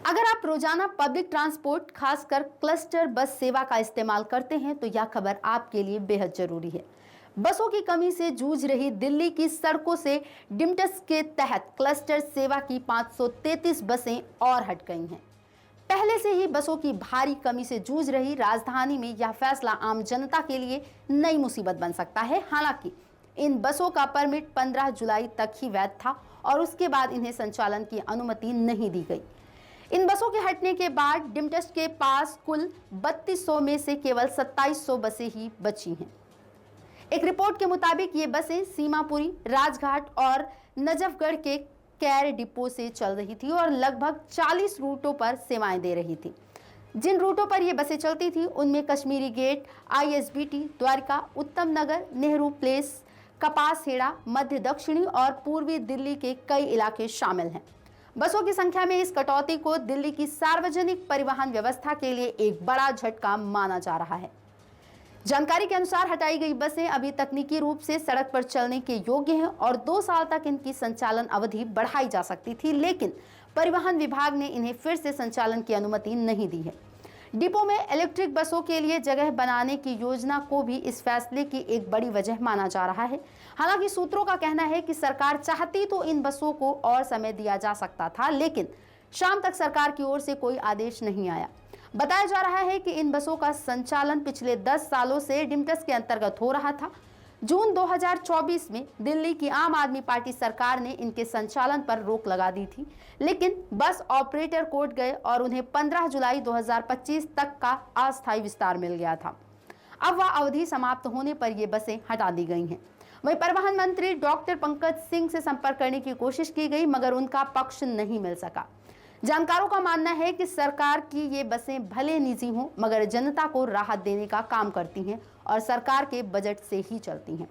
अगर आप रोजाना पब्लिक ट्रांसपोर्ट खासकर क्लस्टर बस सेवा का इस्तेमाल करते हैं तो यह खबर आपके लिए बेहद जरूरी है। बसों की कमी से जूझ रही दिल्ली की सड़कों से डिमटस के तहत क्लस्टर सेवा की 533 बसें और हट गई हैं। पहले से ही बसों की भारी कमी से जूझ रही राजधानी में यह फैसला आम जनता के लिए नई मुसीबत बन सकता है। हालांकि इन बसों का परमिट 15 जुलाई तक ही वैध था और उसके बाद इन्हें संचालन की अनुमति नहीं दी गई। इन बसों के हटने के बाद डिमटस के पास कुल 3200 में से केवल 2700 बसें ही बची हैं। एक रिपोर्ट के मुताबिक ये बसें सीमापुरी, राजघाट और नजफगढ़ के कैर डिपो से चल रही थी और लगभग 40 रूटों पर सेवाएं दे रही थी। जिन रूटों पर ये बसें चलती थी उनमें कश्मीरी गेट, ISBT, द्वारका, उत्तम नगर, नेहरू प्लेस, कपासहेड़ा, मध्य दक्षिणी और पूर्वी दिल्ली के कई इलाके शामिल हैं। बसों की संख्या में इस कटौती को दिल्ली की सार्वजनिक परिवहन व्यवस्था के लिए एक बड़ा झटका माना जा रहा है। जानकारी के अनुसार हटाई गई बसें अभी तकनीकी रूप से सड़क पर चलने के योग्य हैं और 2 साल तक इनकी संचालन अवधि बढ़ाई जा सकती थी, लेकिन परिवहन विभाग ने इन्हें फिर से संचालन की अनुमति नहीं दी है। डिपो में इलेक्ट्रिक बसों के लिए जगह बनाने की योजना को भी इस फैसले की एक बड़ी वजह माना जा रहा है। हालांकि सूत्रों का कहना है कि सरकार चाहती तो इन बसों को और समय दिया जा सकता था, लेकिन शाम तक सरकार की ओर से कोई आदेश नहीं आया। बताया जा रहा है कि इन बसों का संचालन पिछले 10 सालों से डिमटस के अंतर्गत हो रहा था। जून 2024 में दिल्ली की आम आदमी पार्टी सरकार ने इनके संचालन पर रोक लगा दी थी, लेकिन बस ऑपरेटर कोर्ट गए और उन्हें 15 जुलाई 2025 तक का अस्थायी विस्तार मिल गया था। अब वह अवधि समाप्त होने पर ये बसें हटा दी गई हैं। वहीं परिवहन मंत्री डॉक्टर पंकज सिंह से संपर्क करने की कोशिश की गई, मगर उनका पक्ष नहीं मिल सका। जानकारों का मानना है कि सरकार की ये बसें भले निजी हों, मगर जनता को राहत देने का काम करती हैं और सरकार के बजट से ही चलती हैं।